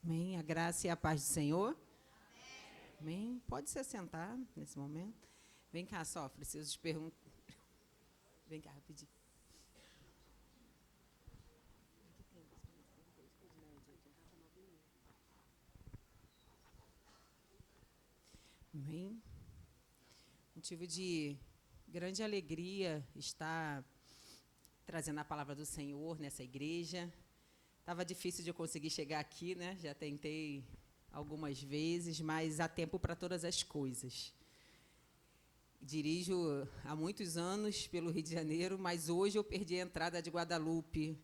Amém. A graça e a paz do Senhor. Amém. Pode se assentar nesse momento. Vem cá, só, preciso te perguntar. Vem cá, rapidinho. Amém. Motivo de grande alegria estar trazendo a palavra do Senhor nessa igreja. Estava difícil de eu conseguir chegar aqui, né? Já tentei algumas vezes, mas há tempo para todas as coisas. Dirijo há muitos anos pelo Rio de Janeiro, mas hoje eu perdi a entrada de Guadalupe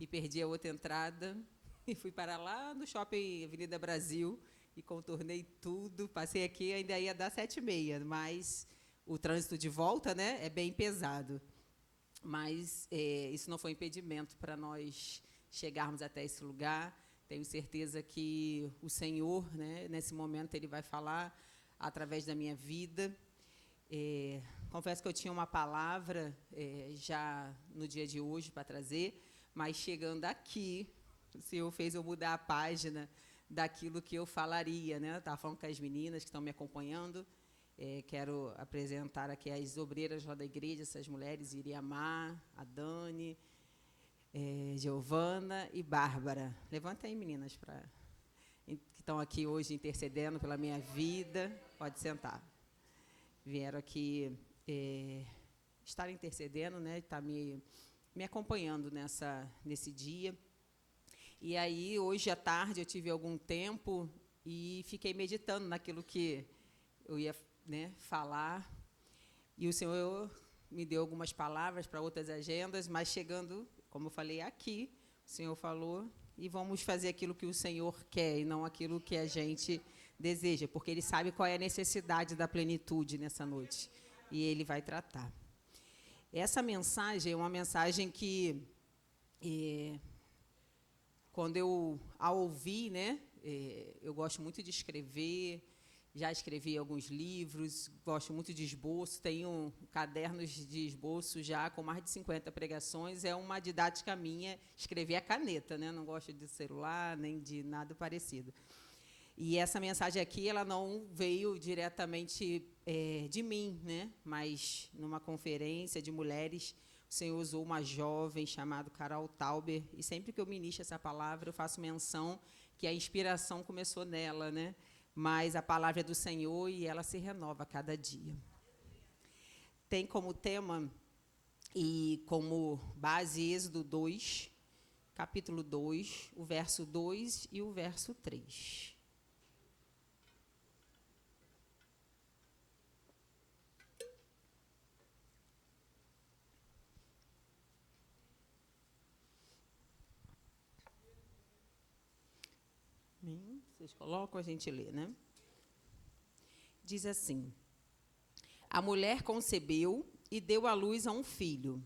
e perdi a outra entrada e fui para lá no shopping Avenida Brasil e contornei tudo. Passei aqui, ainda ia dar 7h30, mas o trânsito de volta, né, é bem pesado. Mas isso não foi impedimento para nós chegarmos até esse lugar. Tenho certeza que o Senhor, né, nesse momento, Ele vai falar através da minha vida. Confesso que eu tinha uma palavra já no dia de hoje para trazer, mas chegando aqui, o Senhor fez eu mudar a página daquilo que eu falaria, né? Estava falando com as meninas que estão me acompanhando. Quero apresentar aqui as obreiras lá da igreja, essas mulheres, Iriamar, a Dani, Giovana e Bárbara. Levanta aí, meninas, que estão aqui hoje intercedendo pela minha vida. Pode sentar. Vieram aqui estar intercedendo, né? Estar me acompanhando nesse dia. E aí, hoje à tarde, eu tive algum tempo e fiquei meditando naquilo que eu ia, né, falar. E o Senhor me deu algumas palavras para outras agendas, mas chegando, como eu falei, aqui, o Senhor falou, e vamos fazer aquilo que o Senhor quer e não aquilo que a gente deseja, porque Ele sabe qual é a necessidade da plenitude nessa noite, e Ele vai tratar. Essa mensagem é uma mensagem que, quando eu a ouvi, né, eu gosto muito de escrever, já escrevi alguns livros, gosto muito de esboço, tenho cadernos de esboço já com mais de 50 pregações, é uma didática minha escrever a caneta, né? Não gosto de celular, nem de nada parecido. E essa mensagem aqui, ela não veio diretamente de mim, né? Mas numa conferência de mulheres, o Senhor usou uma jovem chamada Carol Tauber, e sempre que eu ministro essa palavra, eu faço menção que a inspiração começou nela, né? Mas a palavra é do Senhor e ela se renova a cada dia. Tem como tema e como base Êxodo 2, capítulo 2, o verso 2 e o verso 3. Vocês colocam, a gente lê, né? Diz assim: a mulher concebeu e deu à luz a um filho,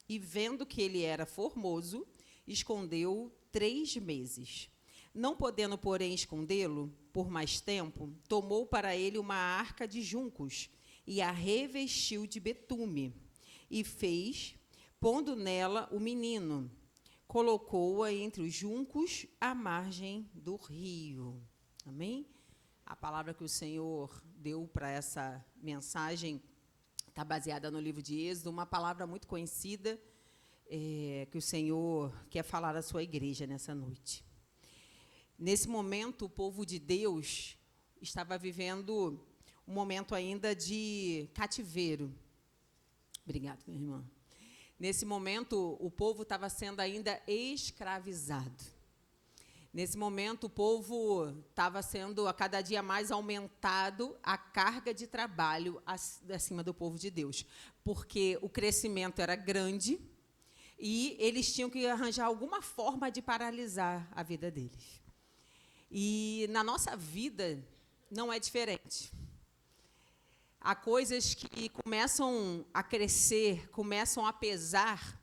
e vendo que ele era formoso, escondeu 3 meses. Não podendo, porém, escondê-lo por mais tempo, tomou para ele uma arca de juncos e a revestiu de betume, e fez, pondo nela o menino, colocou-a entre os juncos à margem do rio. Amém? A palavra que o Senhor deu para essa mensagem está baseada no livro de Êxodo, uma palavra muito conhecida que o Senhor quer falar à sua igreja nessa noite. Nesse momento, o povo de Deus estava vivendo um momento ainda de cativeiro. Obrigada, minha irmã. Nesse momento, o povo estava sendo ainda escravizado. Nesse momento, o povo estava sendo a cada dia mais aumentado a carga de trabalho acima do povo de Deus, porque o crescimento era grande e eles tinham que arranjar alguma forma de paralisar a vida deles. E na nossa vida não é diferente. Há coisas que começam a crescer, começam a pesar,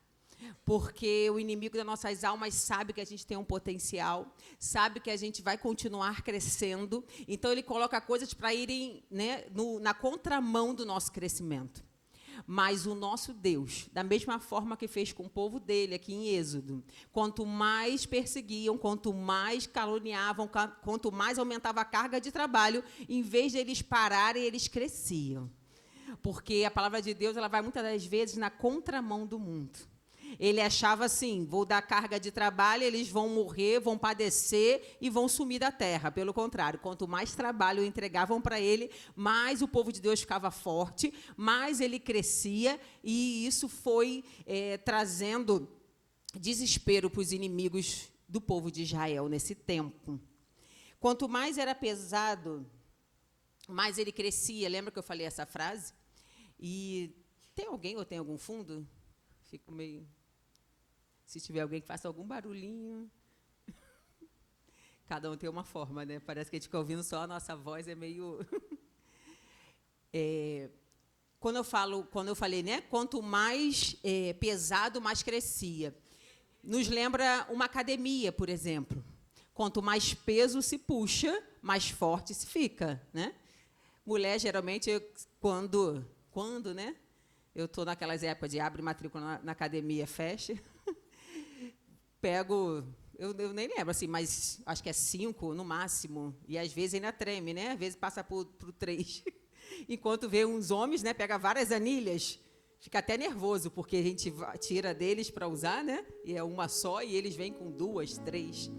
porque o inimigo das nossas almas sabe que a gente tem um potencial, sabe que a gente vai continuar crescendo, então ele coloca coisas para irem, né, na contramão do nosso crescimento. Mas o nosso Deus, da mesma forma que fez com o povo dele aqui em Êxodo, quanto mais perseguiam, quanto mais caluniavam, quanto mais aumentava a carga de trabalho, em vez de eles pararem, eles cresciam. Porque a palavra de Deus, ela vai muitas das vezes na contramão do mundo. Ele achava assim, vou dar carga de trabalho, eles vão morrer, vão padecer e vão sumir da terra. Pelo contrário, quanto mais trabalho entregavam para ele, mais o povo de Deus ficava forte, mais ele crescia, e isso foi trazendo desespero para os inimigos do povo de Israel nesse tempo. Quanto mais era pesado, mais ele crescia. Lembra que eu falei essa frase? E tem alguém ou tem algum fundo? Fico meio... Se tiver alguém que faça algum barulhinho. Cada um tem uma forma, né? Parece que a gente fica ouvindo só a nossa voz, é meio... Quando eu falei, né? Quanto mais pesado, mais crescia. Nos lembra uma academia, por exemplo. Quanto mais peso se puxa, mais forte se fica, né? Mulher, geralmente, quando, né? Eu estou naquelas épocas de abre matrícula na academia, fecha. Pego, eu nem lembro, assim, mas acho que é 5 no máximo. E, às vezes, ainda treme, né? Às vezes, passa por 3. Enquanto vê uns homens, né? Pega várias anilhas, fica até nervoso, porque a gente tira deles para usar, né? E é uma só, e eles vêm com 2, 3.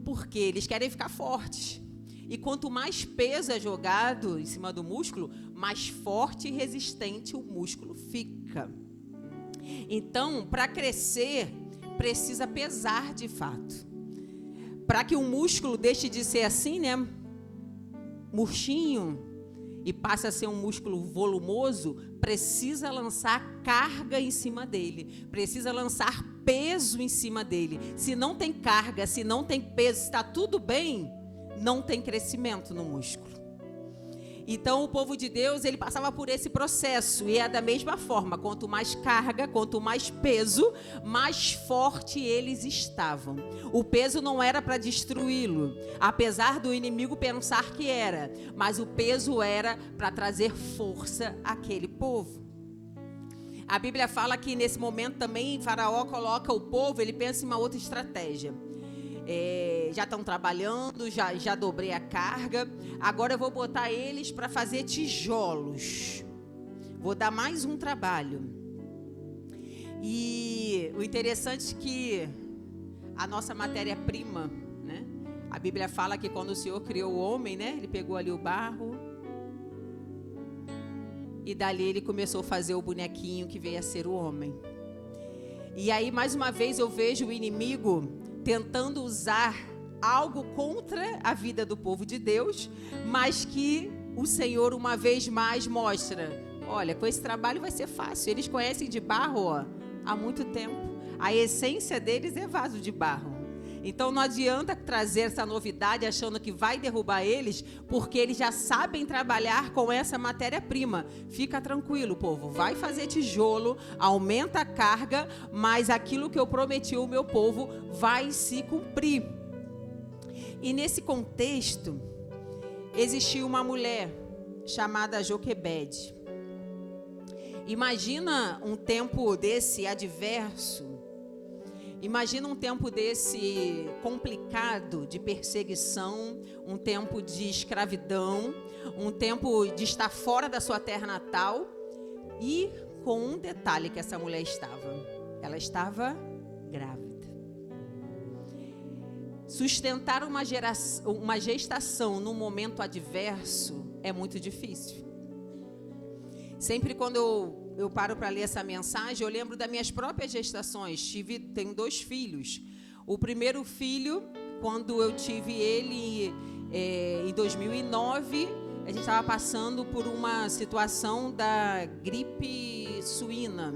Porque eles querem ficar fortes. E quanto mais peso é jogado em cima do músculo, mais forte e resistente o músculo fica. Então, para crescer, precisa pesar de fato. Para que o músculo deixe de ser assim, né, murchinho, e passe a ser um músculo volumoso, precisa lançar carga em cima dele, precisa lançar peso em cima dele. Se não tem carga, se não tem peso, está tudo bem, não tem crescimento no músculo. Então, o povo de Deus, ele passava por esse processo, e é da mesma forma, quanto mais carga, quanto mais peso, mais forte eles estavam. O peso não era para destruí-lo, apesar do inimigo pensar que era, mas o peso era para trazer força àquele povo. A Bíblia fala que nesse momento também Faraó coloca o povo, ele pensa em uma outra estratégia. Já estão trabalhando, já dobrei a carga, agora eu vou botar eles para fazer tijolos. Vou dar mais um trabalho. E o interessante é que a nossa matéria-prima, né? A Bíblia fala que quando o Senhor criou o homem, né? Ele pegou ali o barro e dali ele começou a fazer o bonequinho que veio a ser o homem. E aí, mais uma vez, eu vejo o inimigo tentando usar algo contra a vida do povo de Deus, mas que o Senhor, uma vez mais, mostra: olha, com esse trabalho vai ser fácil. Eles conhecem de barro há muito tempo. A essência deles é vaso de barro. Então, não adianta trazer essa novidade achando que vai derrubar eles, porque eles já sabem trabalhar com essa matéria-prima. Fica tranquilo, povo. Vai fazer tijolo, aumenta a carga, mas aquilo que eu prometi ao meu povo vai se cumprir. E nesse contexto, existia uma mulher chamada Joquebede. Imagina um tempo desse adverso. Imagina um tempo desse complicado, de perseguição, um tempo de escravidão, um tempo de estar fora da sua terra natal, e com um detalhe que essa mulher estava. Ela estava grávida. Sustentar uma gestação num momento adverso é muito difícil. Sempre quando eu paro para ler essa mensagem, eu lembro das minhas próprias gestações. Tenho 2 filhos. O primeiro filho, quando eu tive ele em 2009, a gente estava passando por uma situação da gripe suína.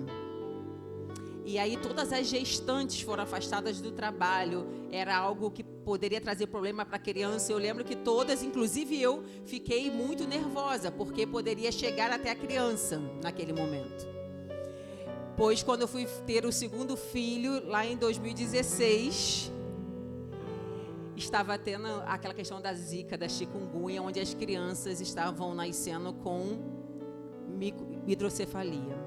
E aí todas as gestantes foram afastadas do trabalho. Era algo que poderia trazer problema para a criança. Eu lembro que todas, inclusive eu, fiquei muito nervosa, porque poderia chegar até a criança naquele momento. Pois quando eu fui ter o segundo filho, lá em 2016, estava tendo aquela questão da zika, da chikungunya, onde as crianças estavam nascendo com hidrocefalia.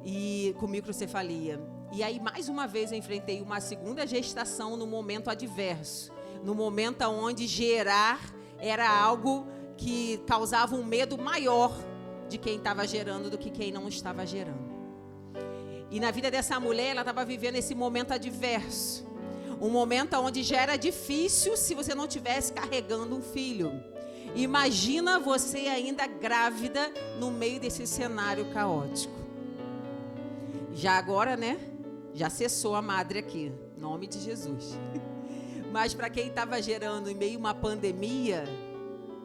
E com microcefalia. E aí, mais uma vez, eu enfrentei uma segunda gestação no momento adverso. No momento onde gerar era algo que causava um medo maior de quem estava gerando do que quem não estava gerando. E na vida dessa mulher, ela estava vivendo esse momento adverso. Um momento onde já era difícil se você não estivesse carregando um filho. Imagina você ainda grávida no meio desse cenário caótico. Já agora, né? Já cessou a madre aqui, em nome de Jesus. Mas para quem estava gerando em meio a uma pandemia,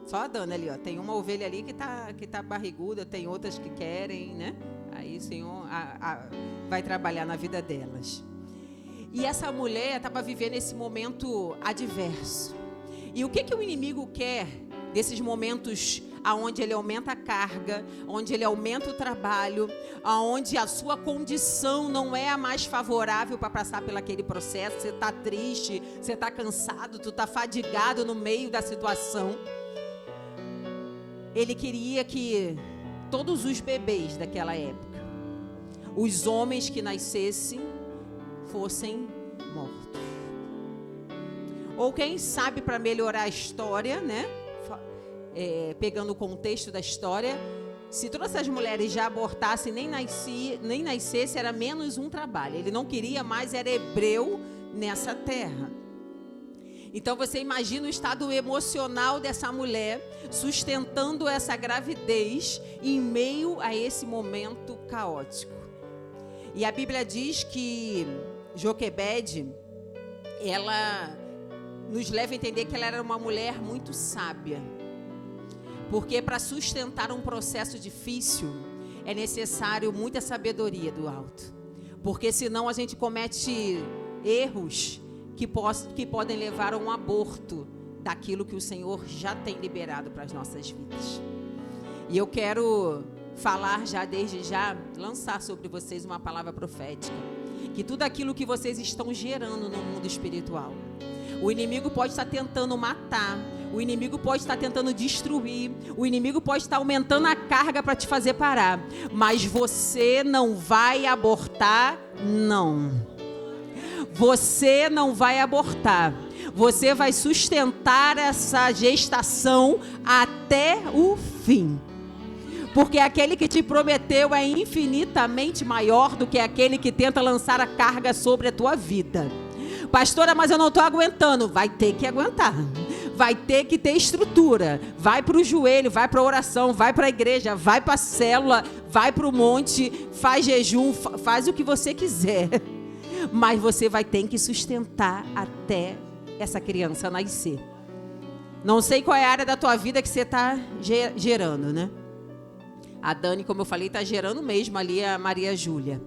só a Dana ali, ó, tem uma ovelha ali que tá barriguda, tem outras que querem, né? Aí o Senhor vai trabalhar na vida delas. E essa mulher estava vivendo esse momento adverso. E o que o inimigo quer desses momentos onde ele aumenta a carga, onde ele aumenta o trabalho, onde a sua condição não é a mais favorável para passar por aquele processo? Você está triste, você está cansado, tu está fadigado no meio da situação. Ele queria que todos os bebês daquela época, os homens que nascessem, fossem mortos. Ou quem sabe, para melhorar a história, né? Pegando o contexto da história, se todas essas mulheres já abortassem, nem nascesse, era menos um trabalho. Ele não queria mais, era hebreu nessa terra. Então você imagina o estado emocional dessa mulher sustentando essa gravidez em meio a esse momento caótico. E a Bíblia diz que Joquebede, ela nos leva a entender que ela era uma mulher muito sábia. Porque para sustentar um processo difícil, é necessário muita sabedoria do alto. Porque senão a gente comete erros que podem levar a um aborto daquilo que o Senhor já tem liberado para as nossas vidas. E eu quero falar já, desde já, lançar sobre vocês uma palavra profética. Que tudo aquilo que vocês estão gerando no mundo espiritual, o inimigo pode estar tentando matar, o inimigo pode estar tentando destruir, o inimigo pode estar aumentando a carga para te fazer parar, mas você não vai abortar, não. Você não vai abortar. Você vai sustentar essa gestação até o fim. Porque aquele que te prometeu é infinitamente maior do que aquele que tenta lançar a carga sobre a tua vida. Pastora, mas eu não estou aguentando. Vai ter que aguentar. Vai ter que ter estrutura. Vai para o joelho, vai para a oração, vai para a igreja, vai para a célula, vai para o monte, faz jejum, faz o que você quiser. Mas você vai ter que sustentar até essa criança nascer. Não sei qual é a área da tua vida que você está gerando, né? A Dani, como eu falei, está gerando mesmo ali a Maria Júlia.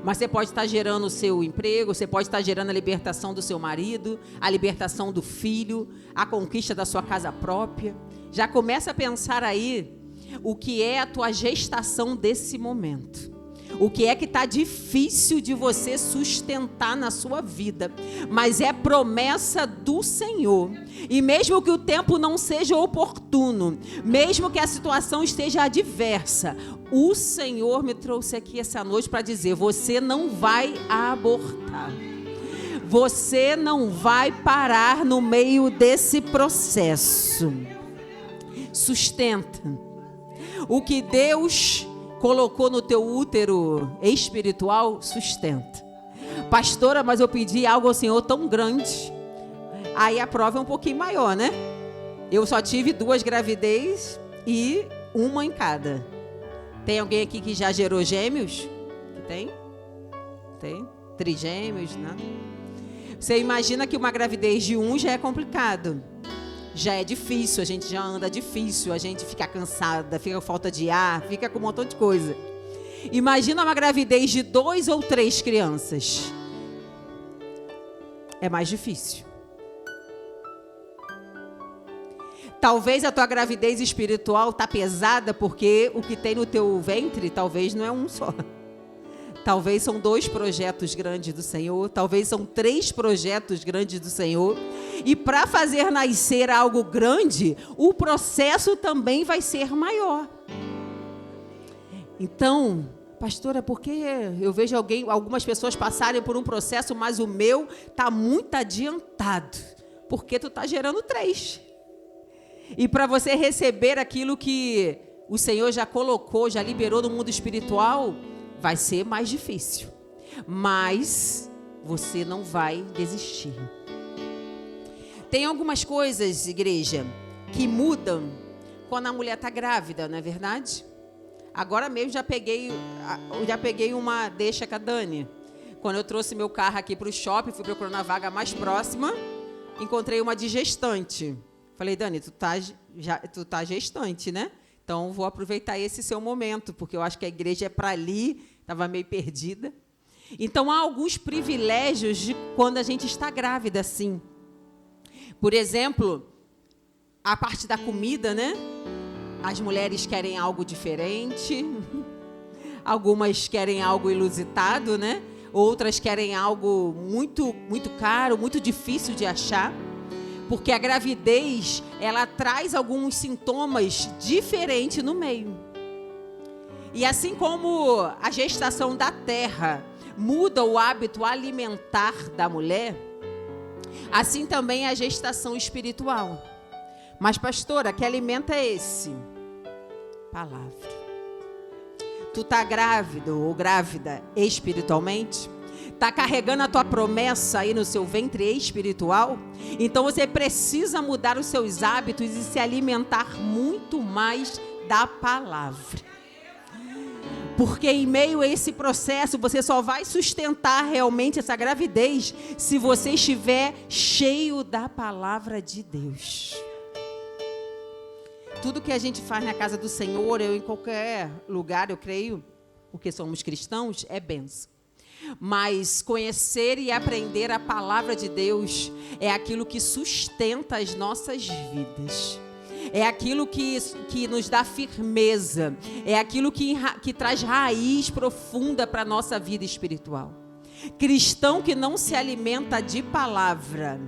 Mas você pode estar gerando o seu emprego, você pode estar gerando a libertação do seu marido, a libertação do filho, a conquista da sua casa própria. Já começa a pensar aí o que é a tua gestação desse momento. O que é que está difícil de você sustentar na sua vida. Mas é promessa do Senhor. E mesmo que o tempo não seja oportuno, mesmo que a situação esteja adversa, o Senhor me trouxe aqui essa noite para dizer: você não vai abortar. Você não vai parar no meio desse processo. Sustenta. O que Deus colocou no teu útero espiritual, sustenta. Pastora, mas eu pedi algo ao Senhor tão grande. Aí a prova é um pouquinho maior, né? Eu só tive 2 gravidez e uma em cada. Tem alguém aqui que já gerou gêmeos? Tem? Tem? Trigêmeos, né? Você imagina que uma gravidez de 1 já é complicado. Já é difícil, a gente já anda difícil, a gente fica cansada, fica com falta de ar, fica com um montão de coisa. Imagina uma gravidez de 2 ou 3 crianças. É mais difícil. Talvez a tua gravidez espiritual está pesada porque o que tem no teu ventre talvez não é um só. Talvez são 2 projetos grandes do Senhor, talvez são 3 projetos grandes do Senhor. E para fazer nascer algo grande, o processo também vai ser maior. Então, pastora, porque eu vejo algumas pessoas passarem por um processo, mas o meu está muito adiantado. Porque tu está gerando 3. E para você receber aquilo que o Senhor já colocou, já liberou no mundo espiritual, vai ser mais difícil. Mas você não vai desistir. Tem algumas coisas, igreja, que mudam quando a mulher está grávida, não é verdade? Agora mesmo já peguei uma deixa com a Dani. Quando eu trouxe meu carro aqui para o shopping, fui procurando a vaga mais próxima, encontrei uma de gestante. Falei, Dani, tu tá gestante, né? Então, vou aproveitar esse seu momento, porque eu acho que a igreja é para ali, estava meio perdida. Então, há alguns privilégios de quando a gente está grávida, sim. Por exemplo, a parte da comida, né? As mulheres querem algo diferente, algumas querem algo inusitado, né? Outras querem algo muito, muito caro, muito difícil de achar. Porque a gravidez, ela traz alguns sintomas diferentes no meio. E assim como a gestação da terra muda o hábito alimentar da mulher, assim também a gestação espiritual. Mas, pastora, que alimento é esse? Palavra. Tu está grávido ou grávida espiritualmente? Está carregando a tua promessa aí no seu ventre espiritual? Então você precisa mudar os seus hábitos e se alimentar muito mais da palavra. Porque em meio a esse processo, você só vai sustentar realmente essa gravidez se você estiver cheio da palavra de Deus. Tudo que a gente faz na casa do Senhor, ou em qualquer lugar, eu creio, porque somos cristãos, é bênção. Mas conhecer e aprender a palavra de Deus é aquilo que sustenta as nossas vidas. É aquilo que nos dá firmeza. É aquilo que traz raiz profunda para a nossa vida espiritual. Cristão que não se alimenta de palavra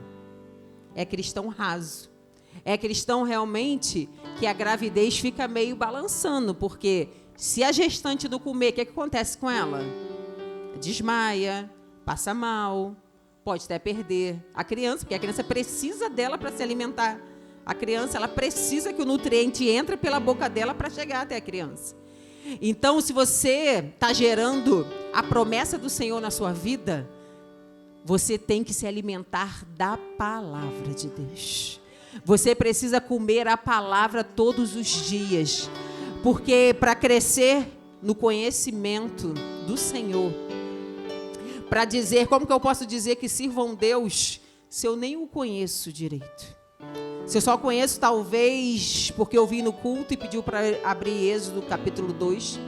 é cristão raso. É cristão realmente que a gravidez fica meio balançando. Porque se a gestante não comer, o que acontece com ela? Desmaia, passa mal, pode até perder a criança, porque a criança precisa dela para se alimentar. A criança, ela precisa que o nutriente entre pela boca dela para chegar até a criança. Então, se você está gerando a promessa do Senhor na sua vida, você tem que se alimentar da palavra de Deus. Você precisa comer a palavra todos os dias, porque para crescer no conhecimento do Senhor, para dizer, como que eu posso dizer que sirvam Deus se eu nem o conheço direito? Se eu só conheço talvez porque eu vim no culto e pediu para abrir Êxodo capítulo 2.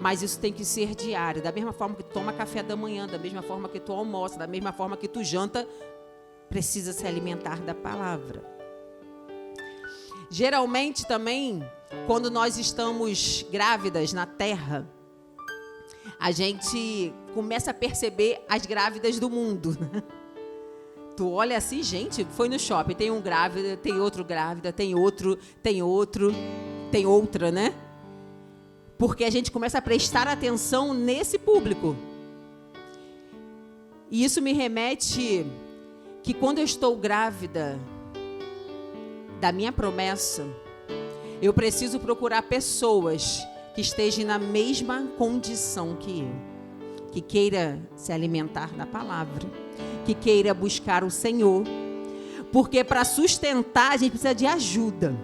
Mas isso tem que ser diário, da mesma forma que tu toma café da manhã, da mesma forma que tu almoça, da mesma forma que tu janta, precisa se alimentar da palavra. Geralmente também, quando nós estamos grávidas na terra, a gente começa a perceber as grávidas do mundo. Tu olha assim, gente, foi no shopping, tem um grávida, tem outro grávida, tem outro, tem outra, né? Porque a gente começa a prestar atenção nesse público. E isso me remete que quando eu estou grávida da minha promessa, eu preciso procurar pessoas que estejam na mesma condição que eu, que queira se alimentar da palavra, que queira buscar o Senhor, porque para sustentar a gente precisa de ajuda.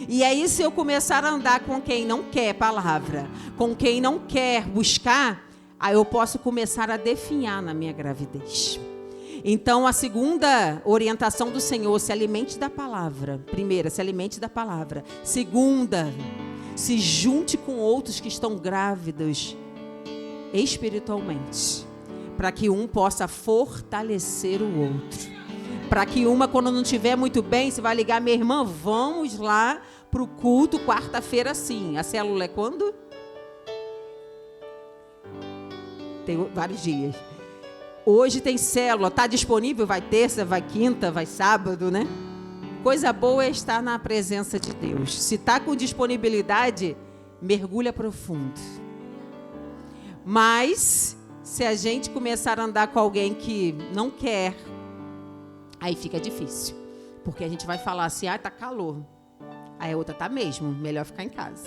E aí, se eu começar a andar com quem não quer palavra, com quem não quer buscar, aí eu posso começar a definhar na minha gravidez. Então, a segunda orientação do Senhor, se alimente da palavra. Primeira, se alimente da palavra. Segunda, se junte com outros que estão grávidos espiritualmente, para que um possa fortalecer o outro. Para que uma, quando não estiver muito bem, você vai ligar, minha irmã, vamos lá para o culto quarta-feira sim. A célula é quando? Tem vários dias. Hoje tem célula, está disponível, vai terça, vai quinta, vai sábado, né? Coisa boa é estar na presença de Deus. Se está com disponibilidade, mergulha profundo. Mas, se a gente começar a andar com alguém que não quer, aí fica difícil. Porque a gente vai falar assim, tá calor. Aí a outra tá mesmo, melhor ficar em casa.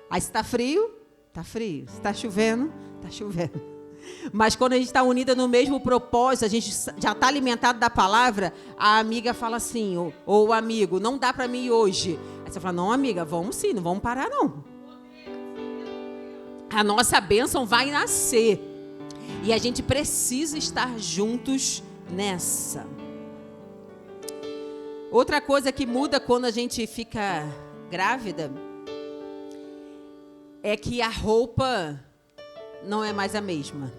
Aí se tá frio, tá frio. Se tá chovendo, tá chovendo. Mas quando a gente está unida no mesmo propósito, a gente já está alimentado da palavra, a amiga fala assim, ou o amigo, não dá para mim ir hoje. Aí você fala, não amiga, vamos sim, não vamos parar não. A nossa bênção vai nascer. E a gente precisa estar juntos nessa. Outra coisa que muda quando a gente fica grávida é que a roupa não é mais a mesma.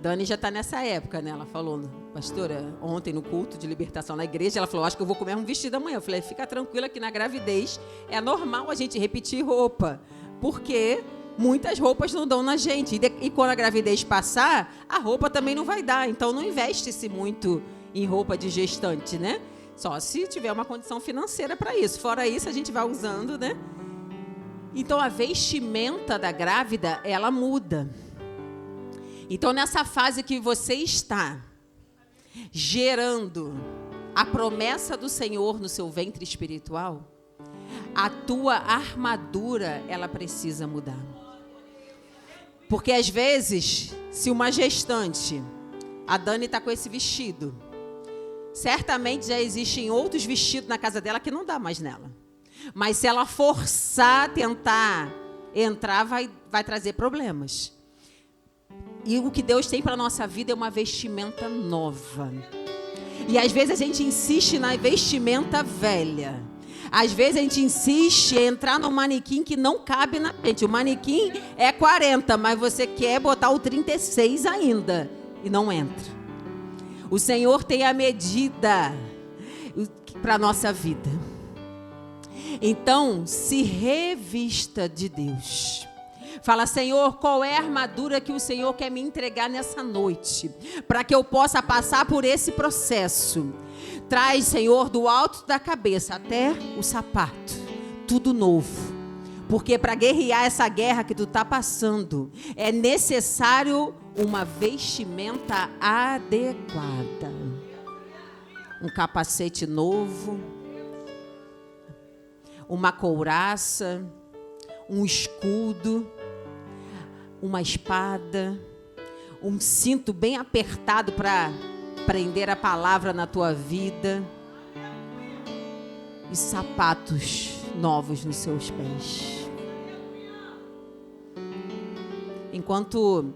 Dani já está nessa época, né? Ela falou, pastora, ontem no culto de libertação na igreja, ela falou, acho que eu vou comer um vestido amanhã. Eu falei, fica tranquila que na gravidez é normal a gente repetir roupa, porque muitas roupas não dão na gente. E quando a gravidez passar, a roupa também não vai dar. Então não investe-se muito em roupa de gestante, né? Só se tiver uma condição financeira para isso. Fora isso, a gente vai usando, né? Então, a vestimenta da grávida, ela muda. Então, nessa fase que você está gerando a promessa do Senhor no seu ventre espiritual, a tua armadura, ela precisa mudar. Porque, às vezes, se uma gestante, a Dani está com esse vestido, certamente já existem outros vestidos na casa dela que não dá mais nela. Mas se ela forçar, tentar entrar, vai trazer problemas. E o que Deus tem para a nossa vida é uma vestimenta nova. E às vezes a gente insiste na vestimenta velha. Às vezes a gente insiste em entrar no manequim que não cabe na gente. O manequim é 40, mas você quer botar o 36 ainda. E não entra. O Senhor tem a medida para a nossa vida. Então, se revista de Deus. Fala, Senhor, qual é a armadura que o Senhor quer me entregar nessa noite? Para que eu possa passar por esse processo. Traz, Senhor, do alto da cabeça até o sapato. Tudo novo. Porque para guerrear essa guerra que tu está passando, é necessário uma vestimenta adequada. Um capacete novo. Uma couraça, um escudo, uma espada, um cinto bem apertado para prender a palavra na tua vida e sapatos novos nos seus pés. Enquanto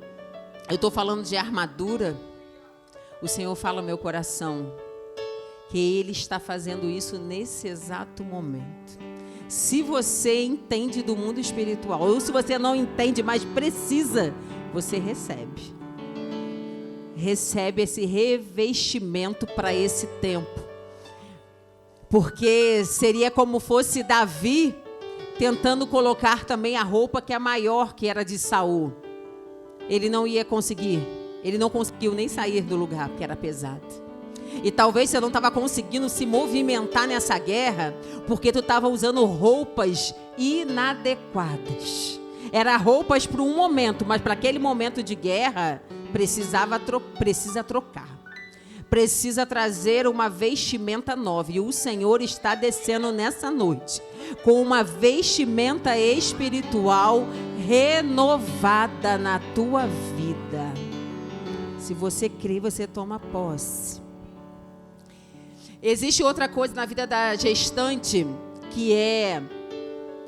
eu estou falando de armadura, o Senhor fala no meu coração que Ele está fazendo isso nesse exato momento. Se você entende do mundo espiritual, ou se você não entende, mas precisa, você recebe. Recebe esse revestimento para esse tempo. Porque seria como fosse Davi tentando colocar também a roupa que é maior, que era de Saul. Ele não ia conseguir. Ele não conseguiu nem sair do lugar, porque era pesado. E talvez você não estava conseguindo se movimentar nessa guerra porque tu estava usando roupas inadequadas. Era roupas para um momento, mas para aquele momento de guerra precisa trocar. Precisa trazer uma vestimenta nova. E o Senhor está descendo nessa noite com uma vestimenta espiritual renovada na tua vida. Se você crê, você toma posse. Existe outra coisa na vida da gestante, que é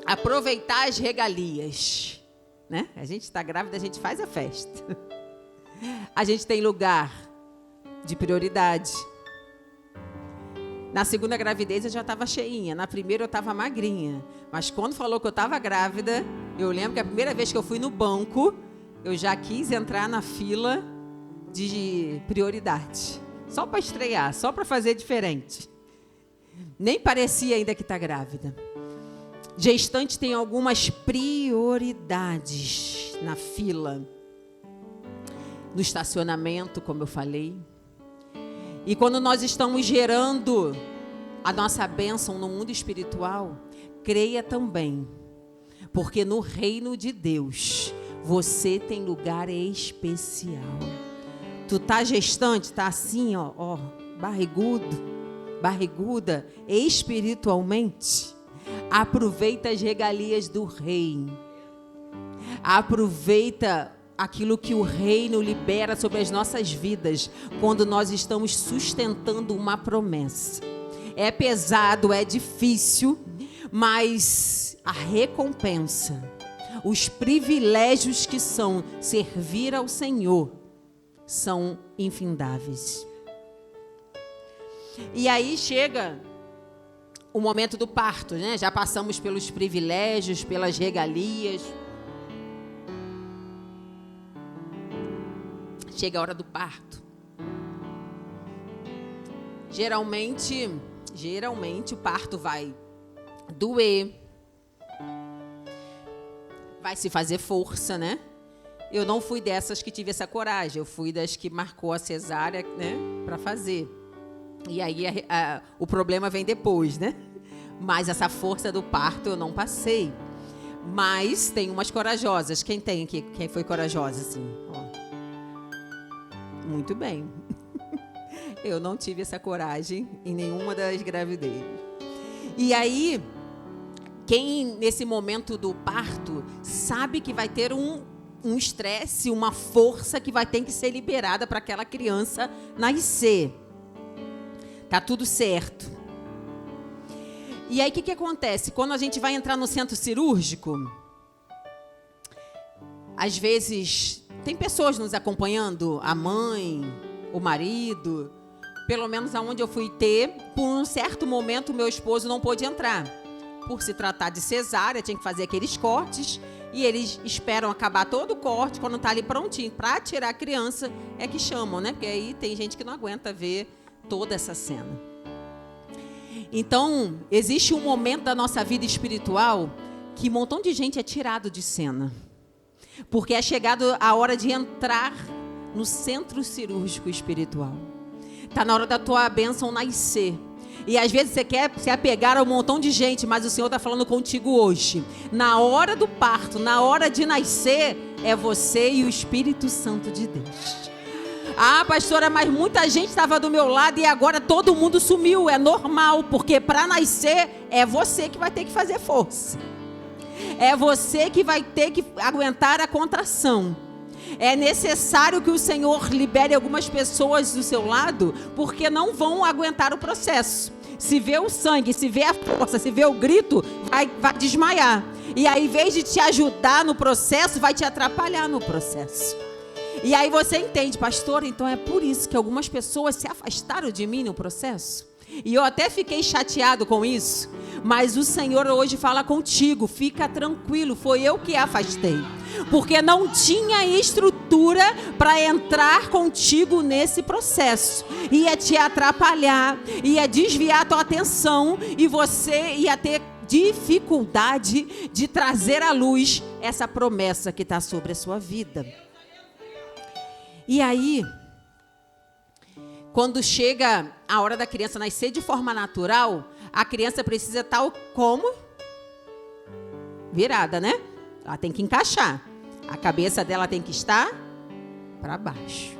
aproveitar as regalias, né? A gente está grávida, a gente faz a festa. A gente tem lugar de prioridade. Na segunda gravidez eu já estava cheinha, na primeira eu estava magrinha. Mas quando falou que eu estava grávida, eu lembro que a primeira vez que eu fui no banco, eu já quis entrar na fila de prioridade. Só para estrear, só para fazer diferente. Nem parecia ainda que está grávida. Gestante tem algumas prioridades na fila. No estacionamento, como eu falei. E quando nós estamos gerando a nossa bênção no mundo espiritual, creia também, porque no reino de Deus você tem lugar especial. Tu tá gestante, tá assim, ó, barriguda espiritualmente. Aproveita as regalias do rei. Aproveita aquilo que o reino libera sobre as nossas vidas quando nós estamos sustentando uma promessa. É pesado, é difícil, mas a recompensa, os privilégios que são servir ao Senhor são infindáveis. E aí chega o momento do parto, né? Já passamos pelos privilégios, pelas regalias. Chega a hora do parto. Geralmente o parto vai doer, vai se fazer força, né? Eu não fui dessas que tive essa coragem, eu fui das que marcou a cesárea, né, para fazer. E aí o problema vem depois, né? Mas essa força do parto eu não passei. Mas tem umas corajosas. Quem tem aqui? Quem foi corajosa, assim? Ó. Muito bem. Eu não tive essa coragem em nenhuma das gravidezes. E aí, quem nesse momento do parto sabe que vai ter um estresse, uma força que vai ter que ser liberada para aquela criança nascer. Tá tudo certo. E aí, o que acontece? Quando a gente vai entrar no centro cirúrgico, às vezes, tem pessoas nos acompanhando, a mãe, o marido, pelo menos aonde eu fui ter, por um certo momento, meu esposo não pôde entrar. Por se tratar de cesárea, tinha que fazer aqueles cortes, e eles esperam acabar todo o corte, quando está ali prontinho para tirar a criança, é que chamam, né? Porque aí tem gente que não aguenta ver toda essa cena. Então, existe um momento da nossa vida espiritual que um montão de gente é tirado de cena. Porque é chegado a hora de entrar no centro cirúrgico espiritual. Está na hora da tua bênção nascer. E às vezes você quer se apegar a um montão de gente, mas o Senhor está falando contigo hoje. Na hora do parto, na hora de nascer, é você e o Espírito Santo de Deus. Ah, pastora, mas muita gente estava do meu lado e agora todo mundo sumiu. É normal, porque para nascer é você que vai ter que fazer força. É você que vai ter que aguentar a contração. É necessário que o Senhor libere algumas pessoas do seu lado, porque não vão aguentar o processo. Se vê o sangue, se vê a força, se vê o grito, vai desmaiar. E aí, em vez de te ajudar no processo, vai te atrapalhar no processo. E aí você entende, pastor, então é por isso que algumas pessoas se afastaram de mim no processo. E eu até fiquei chateado com isso, mas o Senhor hoje fala contigo, fica tranquilo, foi eu que afastei. Porque não tinha estrutura para entrar contigo nesse processo. Ia te atrapalhar, ia desviar a tua atenção e você ia ter dificuldade de trazer à luz essa promessa que está sobre a sua vida. E aí, quando chega a hora da criança nascer de forma natural, a criança precisa estar como? Virada, né? Ela tem que encaixar. A cabeça dela tem que estar para baixo.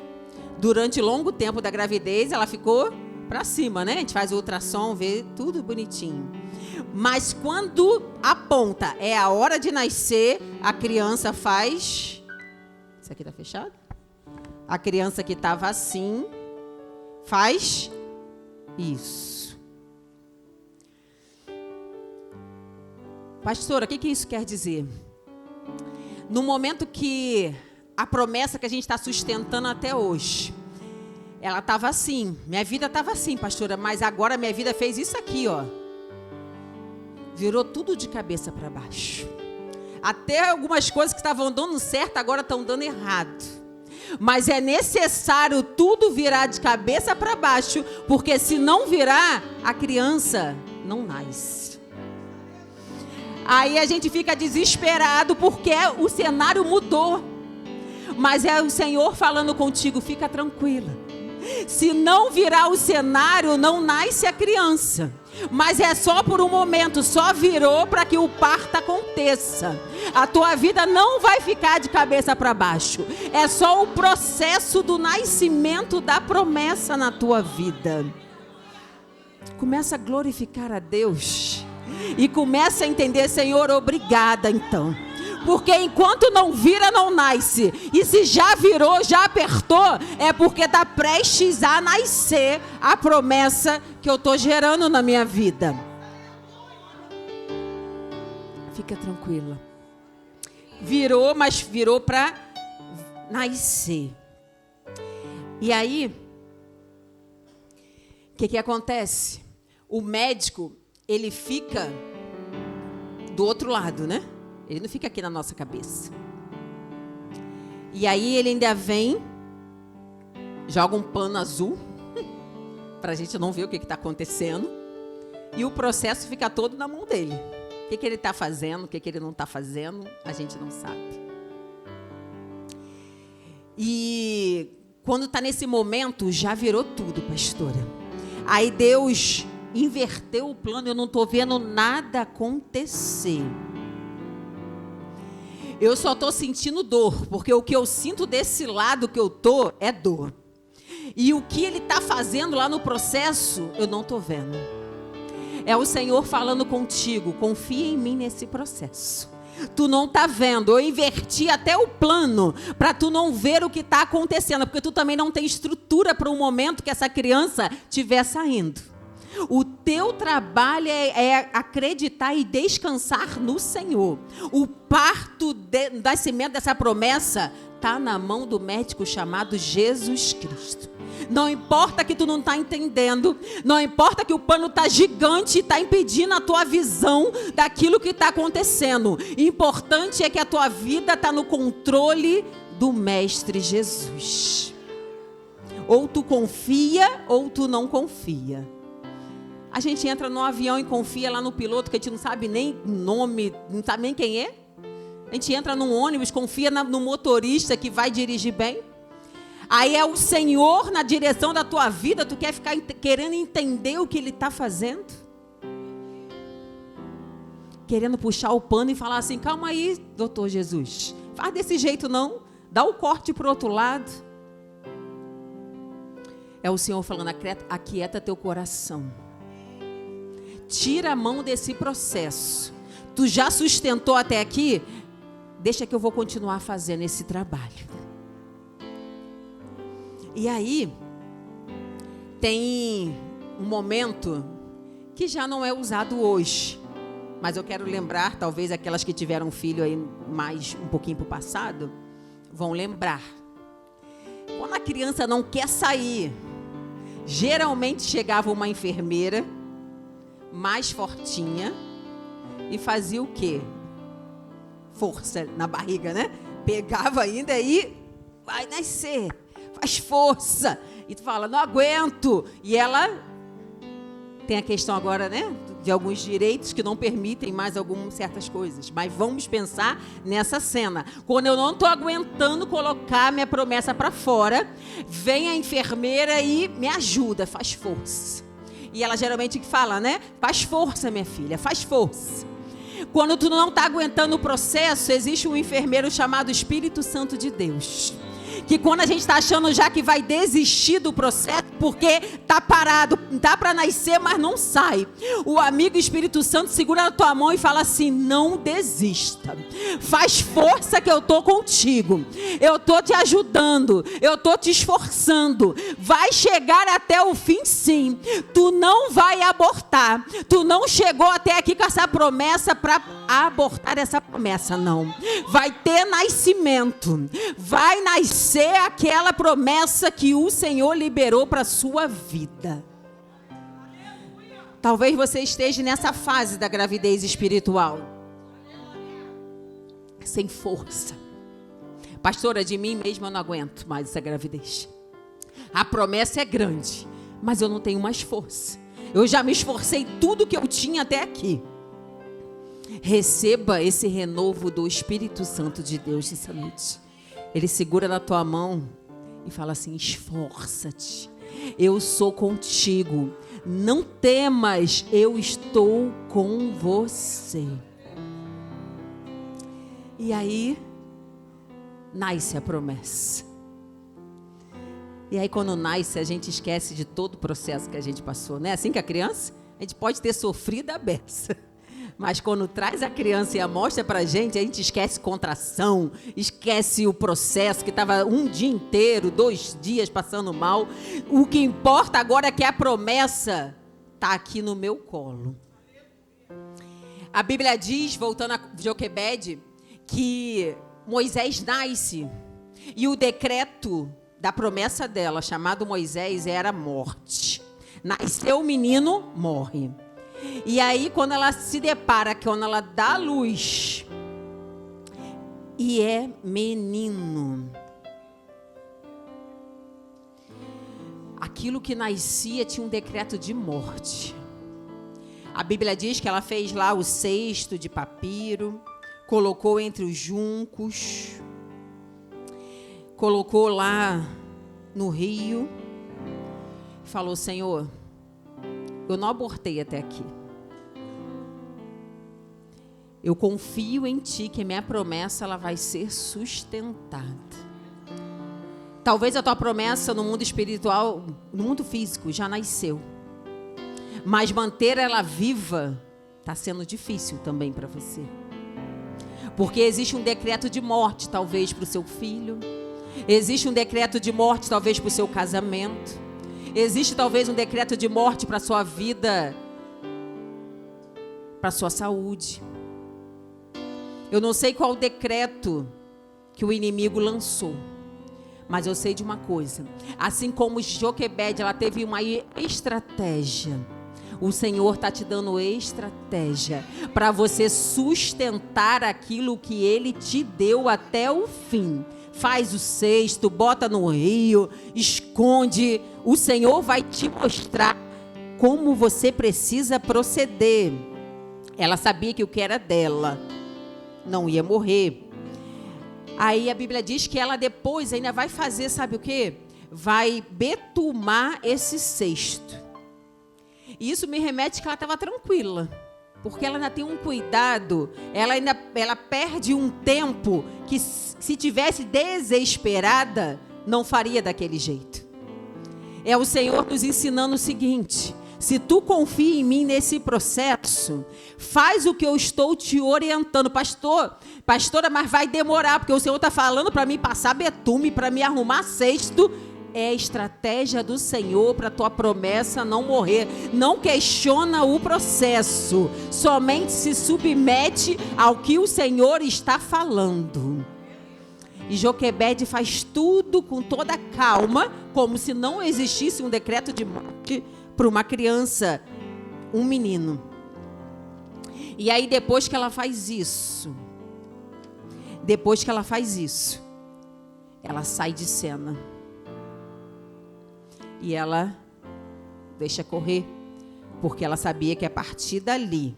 Durante longo tempo da gravidez, ela ficou para cima, né? A gente faz o ultrassom, vê tudo bonitinho. Mas quando aponta, é a hora de nascer, a criança faz... Isso aqui tá fechado? A criança que estava assim, faz isso. Pastora, o que isso quer dizer? No momento que a promessa que a gente está sustentando até hoje, ela estava assim, minha vida estava assim, pastora, mas agora minha vida fez isso aqui, ó. Virou tudo de cabeça para baixo. Até algumas coisas que estavam dando certo, agora estão dando errado. Mas é necessário tudo virar de cabeça para baixo, porque se não virar, a criança não nasce. Aí a gente fica desesperado porque o cenário mudou. Mas é o Senhor falando contigo, fica tranquila. Se não virar o cenário, não nasce a criança. Mas é só por um momento, só virou para que o parto aconteça. A tua vida não vai ficar de cabeça para baixo. É só o processo do nascimento da promessa na tua vida. Começa a glorificar a Deus. E começa a entender, Senhor, obrigada então. Porque enquanto não vira, não nasce. E se já virou, já apertou, é porque está prestes a nascer a promessa que eu estou gerando na minha vida. Fica tranquila. Virou, mas virou para nascer. E aí, o que acontece? O médico, ele fica do outro lado, né? Ele não fica aqui na nossa cabeça. E aí ele ainda vem, joga um pano azul, para a gente não ver o que está acontecendo. E o processo fica todo na mão dele. O que ele está fazendo, o que ele não está fazendo, a gente não sabe. E quando está nesse momento, já virou tudo, pastora. Aí Deus inverteu o plano, eu não estou vendo nada acontecer. Eu só estou sentindo dor, porque o que eu sinto desse lado que eu estou é dor. E o que ele está fazendo lá no processo, eu não estou vendo. É o Senhor falando contigo, confia em mim nesse processo. Tu não está vendo, eu inverti até o plano para tu não ver o que está acontecendo, porque tu também não tem estrutura para um momento que essa criança estiver saindo. O teu trabalho é acreditar e descansar no Senhor. O parto, o nascimento dessa promessa está na mão do médico chamado Jesus Cristo. Não importa que tu não está entendendo, não importa que o pano está gigante e está impedindo a tua visão daquilo que está acontecendo. O importante é que a tua vida está no controle do Mestre Jesus. Ou tu confia ou tu não confia. A gente entra no avião e confia lá no piloto, que a gente não sabe nem nome, não sabe nem quem é. A gente entra num ônibus, confia no motorista que vai dirigir bem. Aí é o Senhor na direção da tua vida, tu quer ficar querendo entender o que Ele está fazendo? Querendo puxar o pano e falar assim, calma aí, doutor Jesus. Faz desse jeito não, dá o corte para o outro lado. É o Senhor falando, aquieta teu coração. Tira a mão desse processo. Tu já sustentou até aqui? Deixa que eu vou continuar fazendo esse trabalho. E aí, tem um momento que já não é usado hoje. Mas eu quero lembrar, talvez aquelas que tiveram filho aí mais um pouquinho para o passado, vão lembrar. Quando a criança não quer sair, geralmente chegava uma enfermeira mais fortinha e fazia o quê? Força na barriga, né? Pegava ainda e vai nascer, faz força. E tu fala, não aguento. E ela tem a questão agora, né? De alguns direitos que não permitem mais algumas certas coisas. Mas vamos pensar nessa cena. Quando eu não estou aguentando colocar minha promessa para fora, vem a enfermeira e me ajuda, faz força. E ela geralmente fala, né? Faz força, minha filha, faz força. Quando tu não está aguentando o processo, existe um enfermeiro chamado Espírito Santo de Deus. Que quando a gente está achando já que vai desistir do processo, porque está parado, dá para nascer, mas não sai. O amigo Espírito Santo segura na tua mão e fala assim, não desista. Faz força que eu estou contigo. Eu estou te ajudando. Eu estou te esforçando. Vai chegar até o fim sim. Tu não vai abortar. Tu não chegou até aqui com essa promessa para abortar essa promessa, não. Vai ter nascimento. Vai nascer aquela promessa que o Senhor liberou para a sua vida. Talvez você esteja nessa fase da gravidez espiritual. Sem força. Pastora, de mim mesma eu não aguento mais essa gravidez. A promessa é grande, mas eu não tenho mais força. Eu já me esforcei tudo que eu tinha até aqui. Receba esse renovo do Espírito Santo de Deus nessa noite. Ele segura na tua mão e fala assim, esforça-te, Eu sou contigo. Não temas, eu estou com você. E aí, nasce a promessa. E aí, quando nasce, a gente esquece de todo o processo que a gente passou, né? Assim que a criança, a gente pode ter sofrido a beça. Mas quando traz a criança e a mostra pra gente, a gente esquece contração, esquece o processo que estava um dia inteiro, 2 dias passando mal. O que importa agora é que a promessa está aqui no meu colo. A Bíblia diz, voltando a Joquebede, que Moisés nasce e o decreto da promessa dela, chamado Moisés, era morte. Nasceu o menino, morre. E aí, quando ela se depara, quando ela dá luz, e é menino, aquilo que nascia tinha um decreto de morte. A Bíblia diz que ela fez lá o cesto de papiro, colocou entre os juncos, colocou lá no rio, falou: Senhor, eu não abortei até aqui. Eu confio em Ti que minha promessa ela vai ser sustentada. Talvez a tua promessa no mundo espiritual, no mundo físico, já nasceu. Mas manter ela viva está sendo difícil também para você. Porque existe um decreto de morte, talvez, para o seu filho. Existe um decreto de morte, talvez, para o seu casamento. Existe talvez um decreto de morte para a sua vida, para a sua saúde. Eu não sei qual o decreto que o inimigo lançou, mas eu sei de uma coisa. Assim como Joquebede, ela teve uma estratégia. O Senhor está te dando estratégia para você sustentar aquilo que Ele te deu até o fim. Faz o cesto, bota no rio, esconde. O Senhor vai te mostrar como você precisa proceder. Ela sabia que o que era dela não ia morrer. Aí a Bíblia diz que ela depois ainda vai fazer, sabe o quê? Vai betumar esse cesto. E isso me remete que ela estava tranquila. Porque ela ainda tem um cuidado, ela perde um tempo que se tivesse desesperada, não faria daquele jeito. É o Senhor nos ensinando o seguinte: se tu confia em mim nesse processo, faz o que eu estou te orientando. Pastora, mas vai demorar, porque o Senhor está falando para mim passar betume, para me arrumar cesto. É a estratégia do Senhor para a tua promessa não morrer. Não questiona o processo, somente se submete ao que o Senhor está falando. E Joquebede faz tudo com toda calma, como se não existisse um decreto de morte para uma criança, um menino. E aí depois que ela faz isso, ela sai de cena. E ela deixa correr, porque ela sabia que a partir dali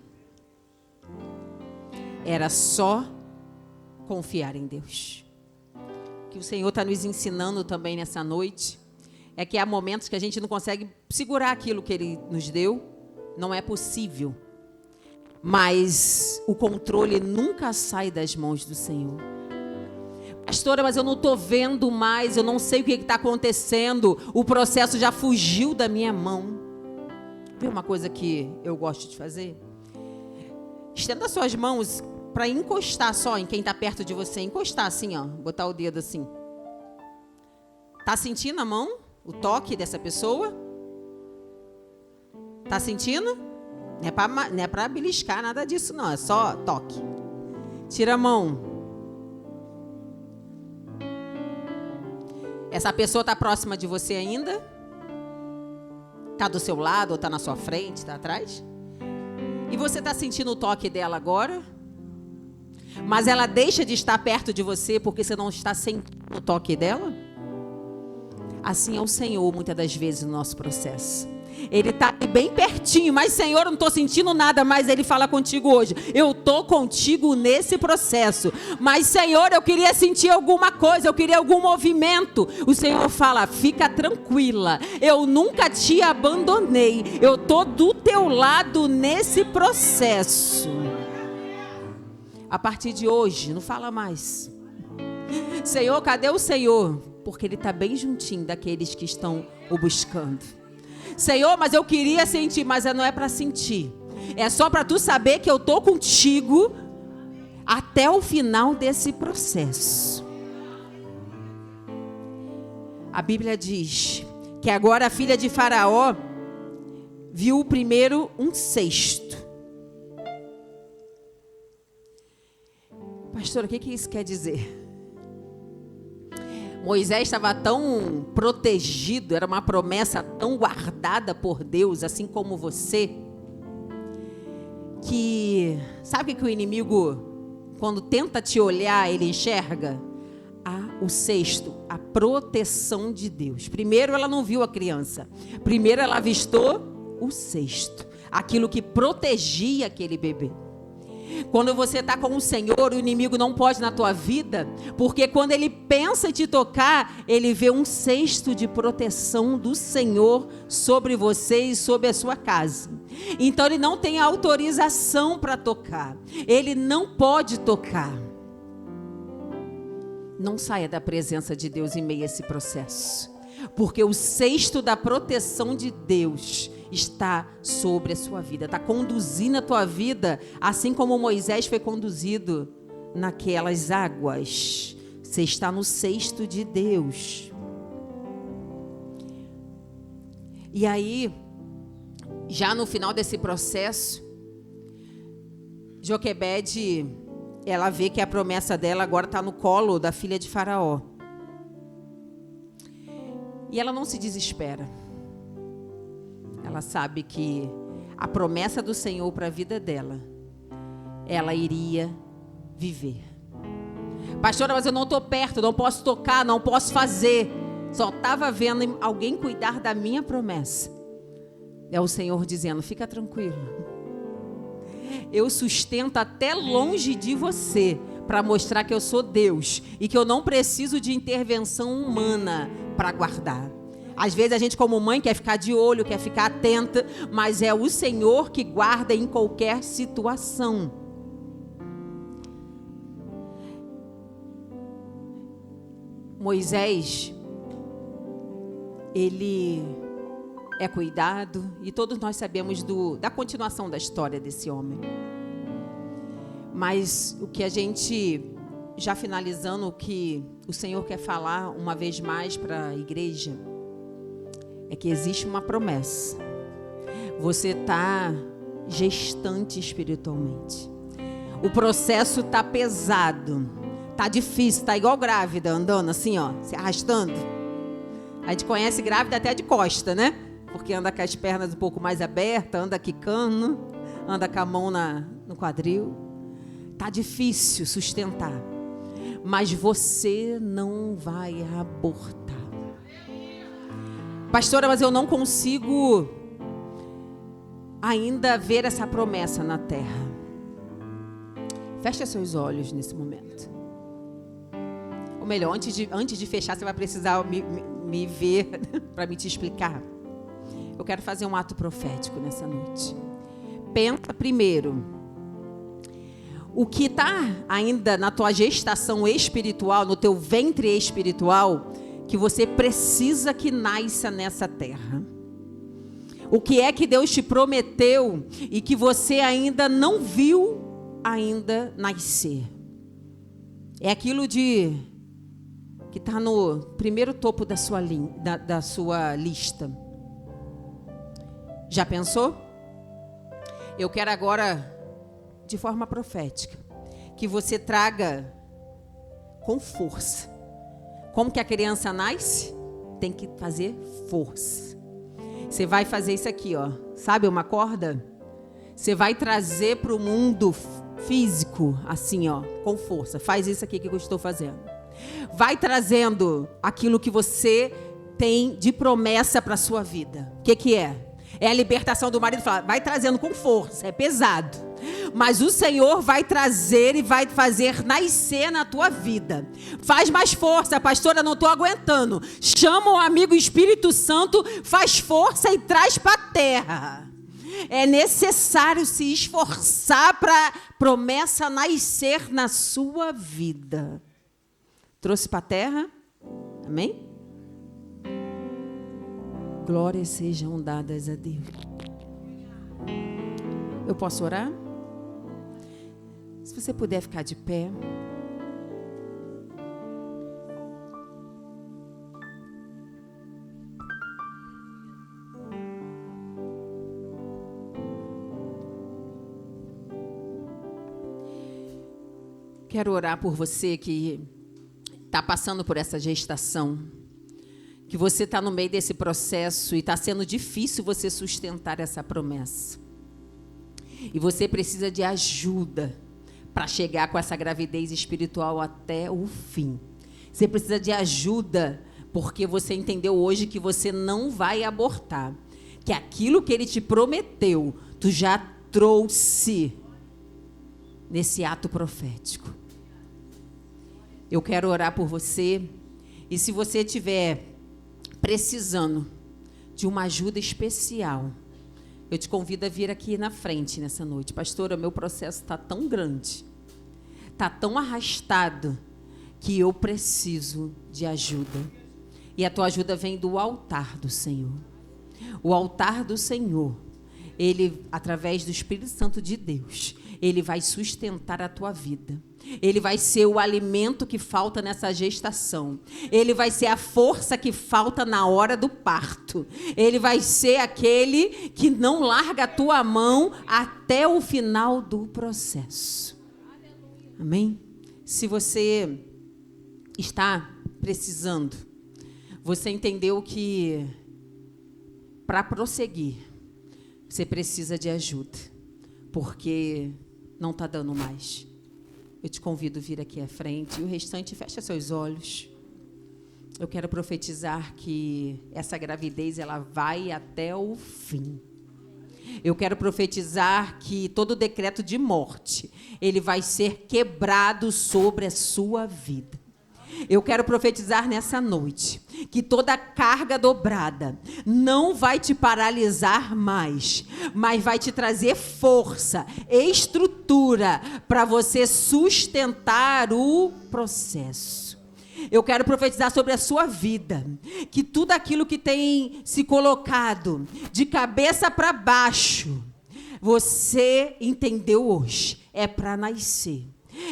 era só confiar em Deus. O que o Senhor está nos ensinando também nessa noite é que há momentos que a gente não consegue segurar aquilo que Ele nos deu, não é possível. Mas o controle nunca sai das mãos do Senhor. Pastora, mas eu não estou vendo mais, eu não sei o que está acontecendo, o processo já fugiu da minha mão. Vê uma coisa que eu gosto de fazer? Estenda suas mãos para encostar só em quem está perto de você, encostar assim, ó, botar o dedo assim. Tá sentindo a mão? O toque dessa pessoa? Tá sentindo? Não é para beliscar nada disso não, é só toque. Tira a mão. Essa pessoa está próxima de você ainda? Está do seu lado, ou está na sua frente, está atrás? E você está sentindo o toque dela agora? Mas ela deixa de estar perto de você porque você não está sentindo o toque dela? Assim é o Senhor muitas das vezes no nosso processo. Ele está bem pertinho, mas Senhor, eu não estou sentindo nada, mas Ele fala contigo hoje. Eu estou contigo nesse processo. Mas Senhor, eu queria sentir alguma coisa, eu queria algum movimento. O Senhor fala, fica tranquila, eu nunca te abandonei. Eu estou do teu lado nesse processo. A partir de hoje, não fala mais. Senhor, cadê o Senhor? Porque Ele está bem juntinho daqueles que estão o buscando. Senhor, mas eu queria sentir, mas não é para sentir. É só para tu saber que eu estou contigo até o final desse processo. A Bíblia diz que agora a filha de Faraó viu primeiro um cesto. Pastora, o que isso quer dizer? Moisés estava tão protegido, era uma promessa tão guardada por Deus, assim como você, que sabe que o inimigo, quando tenta te olhar, ele enxerga o cesto, a proteção de Deus. Primeiro ela não viu a criança, primeiro ela avistou o cesto, aquilo que protegia aquele bebê. Quando você está com o Senhor, o inimigo não pode na tua vida, porque quando ele pensa em te tocar, ele vê um cesto de proteção do Senhor sobre você e sobre a sua casa. Então ele não tem autorização para tocar, ele não pode tocar. Não saia da presença de Deus em meio a esse processo, porque o cesto da proteção de Deus está sobre a sua vida, está conduzindo a tua vida, assim como Moisés foi conduzido naquelas águas. Você está no cesto de Deus. E aí, já no final desse processo, Joquebede, ela vê que a promessa dela agora está no colo da filha de Faraó. E ela não se desespera. Ela sabe que a promessa do Senhor para a vida dela, ela iria viver. Pastora, mas eu não estou perto, não posso tocar, não posso fazer. Só estava vendo alguém cuidar da minha promessa. É o Senhor dizendo, fica tranquilo. Eu sustento até longe de você, para mostrar que eu sou Deus e que eu não preciso de intervenção humana para guardar. Às vezes a gente como mãe quer ficar de olho, quer ficar atenta, mas é o Senhor que guarda em qualquer situação. Moisés, ele é cuidado, e todos nós sabemos da continuação da história desse homem. Mas o que a gente, já finalizando, o que o Senhor quer falar uma vez mais para a igreja, é que existe uma promessa. Você está gestante espiritualmente. O processo está pesado, está difícil, está igual grávida, andando assim, ó, se arrastando. A gente conhece grávida até de costa, né? Porque anda com as pernas um pouco mais abertas, anda quicando, anda com a mão no quadril. Está difícil sustentar, mas você não vai abortar. Pastora, mas eu não consigo ainda ver essa promessa na terra. Feche seus olhos nesse momento. Ou melhor, antes de fechar, você vai precisar me ver para me te explicar. Eu quero fazer um ato profético nessa noite. Pensa primeiro. O que está ainda na tua gestação espiritual, no teu ventre espiritual, que você precisa que nasça nessa terra. O que é que Deus te prometeu e que você ainda não viu ainda nascer? É aquilo que está no primeiro topo da sua lista. Já pensou? Eu quero agora, de forma profética, que você traga com força. Como que a criança nasce? Tem que fazer força. Você vai fazer isso aqui, ó. Sabe uma corda? Você vai trazer para o mundo físico, assim, ó, com força. Faz isso aqui que eu estou fazendo. Vai trazendo aquilo que você tem de promessa para a sua vida. O que é? É a libertação do marido, vai trazendo com força, é pesado. Mas o Senhor vai trazer e vai fazer nascer na tua vida. Faz mais força, pastora, não estou aguentando. Chama o amigo Espírito Santo, faz força e traz para a terra. É necessário se esforçar para a promessa nascer na sua vida. Trouxe para a terra? Amém? Glórias sejam dadas a Deus. Eu posso orar? Se você puder ficar de pé. Quero orar por você que está passando por essa gestação, que você está no meio desse processo e está sendo difícil você sustentar essa promessa. E você precisa de ajuda para chegar com essa gravidez espiritual até o fim. Você precisa de ajuda porque você entendeu hoje que você não vai abortar, que aquilo que Ele te prometeu, tu já trouxe nesse ato profético. Eu quero orar por você, e se você estiver precisando de uma ajuda especial, eu te convido a vir aqui na frente nessa noite. Pastora, meu processo está tão grande, está tão arrastado, que eu preciso de ajuda. E a tua ajuda vem do altar do Senhor. O altar do Senhor, Ele, através do Espírito Santo de Deus, Ele vai sustentar a tua vida. Ele vai ser o alimento que falta nessa gestação. Ele vai ser a força que falta na hora do parto. Ele vai ser aquele que não larga a tua mão até o final do processo. Amém? Se você está precisando, você entendeu que para prosseguir, você precisa de ajuda, porque não está dando mais. Eu te convido a vir aqui à frente, e o restante, fecha seus olhos. Eu quero profetizar que essa gravidez, ela vai até o fim. Eu quero profetizar que todo decreto de morte, ele vai ser quebrado sobre a sua vida. Eu quero profetizar nessa noite que toda carga dobrada não vai te paralisar mais, mas vai te trazer força, estrutura para você sustentar o processo. Eu quero profetizar sobre a sua vida, que tudo aquilo que tem se colocado de cabeça para baixo, você entendeu hoje, é para nascer.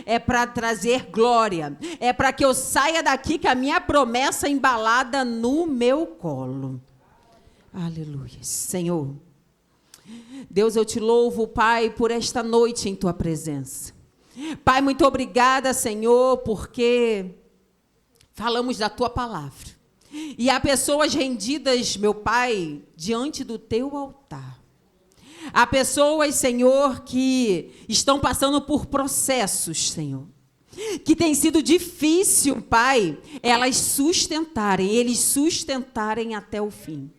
É para trazer glória, é para que eu saia daqui com a minha promessa embalada no meu colo. Aleluia. Senhor, Deus, eu te louvo, Pai, por esta noite em tua presença. Pai, muito obrigada, Senhor, porque falamos da tua palavra. E há pessoas rendidas, meu Pai, diante do teu altar. Há pessoas, Senhor, que estão passando por processos, Senhor, que tem sido difícil, Pai, eles sustentarem até o fim.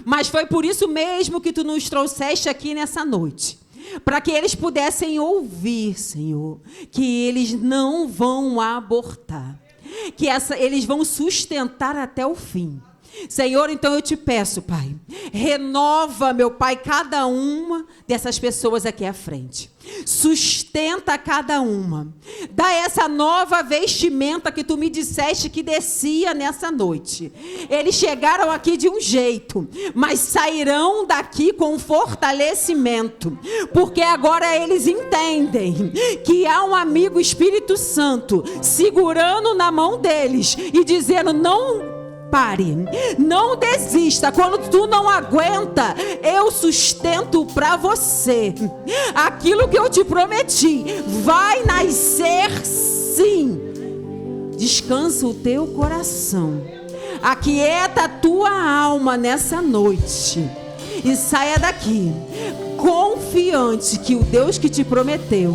Mas foi por isso mesmo que tu nos trouxeste aqui nessa noite, para que eles pudessem ouvir, Senhor, que eles não vão abortar, que eles vão sustentar até o fim. Senhor, então eu te peço, Pai, renova, meu Pai, cada uma dessas pessoas aqui à frente. Sustenta cada uma. Dá essa nova vestimenta que tu me disseste que descia nessa noite. Eles chegaram aqui de um jeito, mas sairão daqui com fortalecimento, porque agora eles entendem que há um amigo Espírito Santo segurando na mão deles e dizendo: não pare, não desista. Quando tu não aguenta, eu sustento para você. Aquilo que eu te prometi vai nascer sim. Descansa o teu coração, aquieta a tua alma nessa noite e saia daqui confiante que o Deus que te prometeu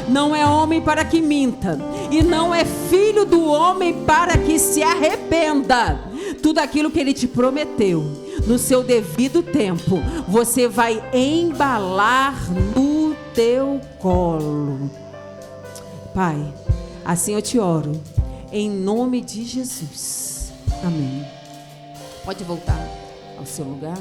não é homem para que minta, e não é filho do homem para que se arrependa. Tudo aquilo que Ele te prometeu, no seu devido tempo, você vai embalar no teu colo. Pai, assim eu te oro, em nome de Jesus. Amém. Pode voltar ao seu lugar.